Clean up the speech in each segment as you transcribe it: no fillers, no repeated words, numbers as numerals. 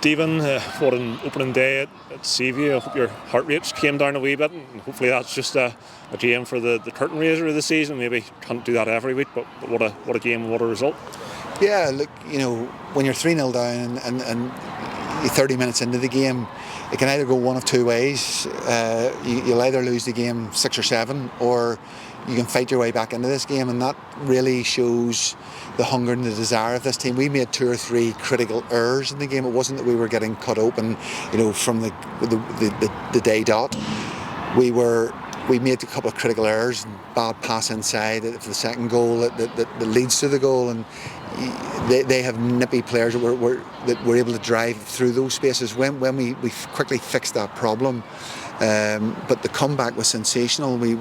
Stephen, what an opening day at Seaview. I hope your heart rates came down a wee bit, and hopefully that's just a game for the curtain raiser of the season. Maybe can't do that every week, but what a game and what a result. Yeah, look, when you're 3-0 down and you're 30 minutes into the game, it can either go one of two ways. You'll either lose the game 6 or 7, or you can fight your way back into this game, and that really shows the hunger and the desire of this team. We made 2 or 3 critical errors in the game. It wasn't that we were getting cut open, from the day dot. We made a couple of critical errors, bad pass inside for the second goal that leads to the goal, and they have nippy players that were able to drive through those spaces when we quickly fixed that problem. But the comeback was sensational. We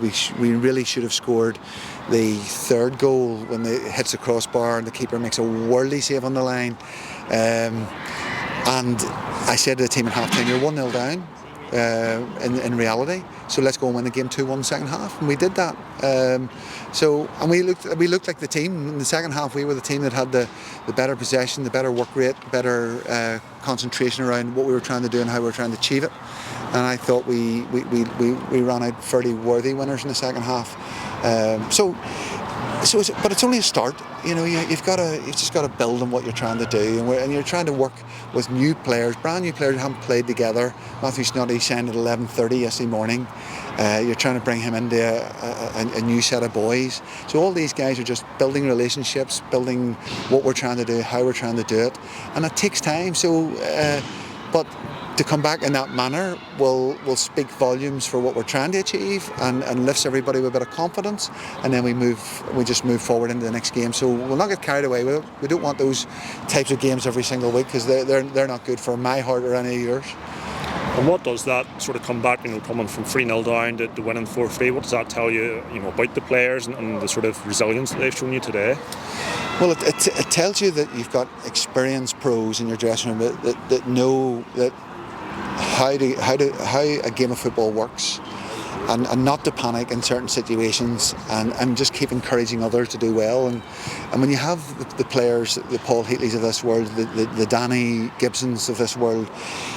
really should have scored the third goal when it hits the crossbar and the keeper makes a worldly save on the line. And I said to the team at half-time, you're 1-0 down in reality, so let's go and win the game 2-1 second half, and we did that. And we looked like the team in the second half. We were the team that had the better possession, the better work rate, better concentration around what we were trying to do and how we were trying to achieve it. And I thought we ran out fairly worthy winners in the second half. But it's only a start. You've just got to build on what you're trying to do, and you're trying to work with new players, brand new players who haven't played together. Matthew Snoddy signed at 11:30 yesterday morning. You're trying to bring him into a new set of boys. So all these guys are just building relationships, building what we're trying to do, how we're trying to do it, and it takes time. But to come back in that manner will speak volumes for what we're trying to achieve, and lifts everybody with a bit of confidence, and then we just move forward into the next game. So we'll not get carried away with it. We don't want those types of games every single week, because they're not good for my heart or any of yours. And what does that sort of comeback, coming from 3-0 down to winning 4-3, what does that tell you, about the players and the sort of resilience that they've shown you today? Well, it tells you that you've got experienced pros in your dressing room that know that how a game of football works, and not to panic in certain situations, and just keep encouraging others to do well. And when you have the players, the Paul Heatleys of this world, the Danny Gibsons of this world,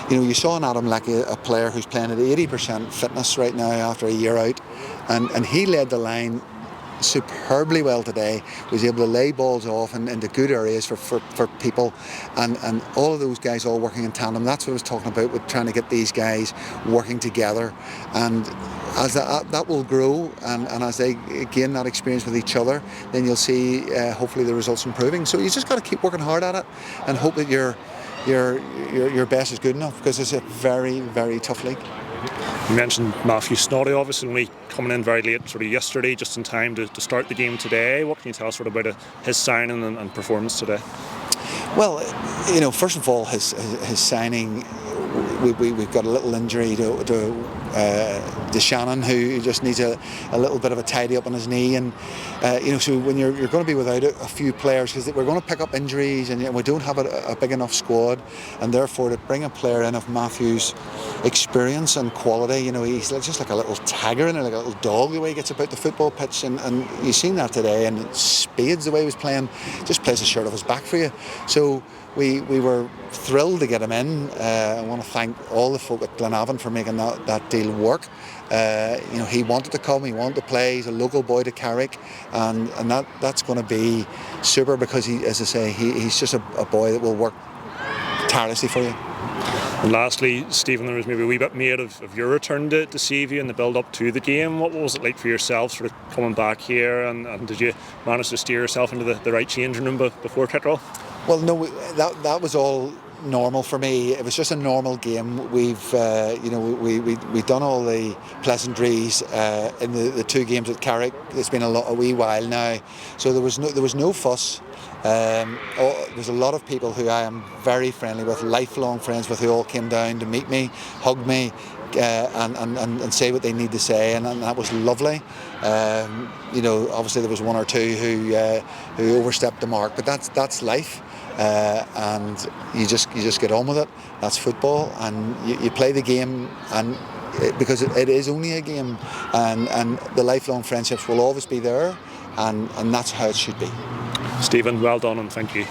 you saw in Adam Leckie a player who's playing at 80% fitness right now after a year out, and he led the line superbly well today. Was able to lay balls off into good areas for people, and all of those guys all working in tandem. That's what I was talking about, with trying to get these guys working together, and as that will grow, and as they gain that experience with each other, then you'll see hopefully the results improving. So you just got to keep working hard at it and hope that your best is good enough, because it's a very, very tough league. You mentioned Matthew Snoddy, obviously only coming in very late sort of yesterday, just in time to start the game today. What can you tell us sort of about his signing and performance today? Well, first of all, his signing, we've got a little injury to Shannon, who just needs a little bit of a tidy up on his knee, and so when you're going to be without a few players, because we're going to pick up injuries, and we don't have a big enough squad, and therefore to bring a player in of Matthew's experience and quality, he's just like a little tagger in it, like a little dog, the way he gets about the football pitch, and you've seen that today, and spades the way he was playing, just plays the shirt off his back for you. So we were thrilled to get him in. I want to thank all the folk at Glenavon for making that deal work. He wanted to come, he wanted to play. He's a local boy to Carrick, and that's going to be super, because he, as I say, he's just a boy that will work tirelessly for you. And lastly, Stephen, there was maybe a wee bit made of your return to Seaview and the build-up to the game. What was it like for yourself, sort of coming back here, and did you manage to steer yourself into the right changing room before kick-off? Well, no, that was all normal for me. It was just a normal game. We've done all the pleasantries in the 2 games at Carrick. It's been a wee while now, so there was no fuss. There's a lot of people who I am very friendly with, lifelong friends with, who all came down to meet me, hug me, and say what they need to say, and that was lovely. Obviously there was 1 or 2 who overstepped the mark, but that's life. And you just get on with it. That's football, and you play the game, and because it is only a game, and the lifelong friendships will always be there, and that's how it should be. Stephen, well done, and thank you.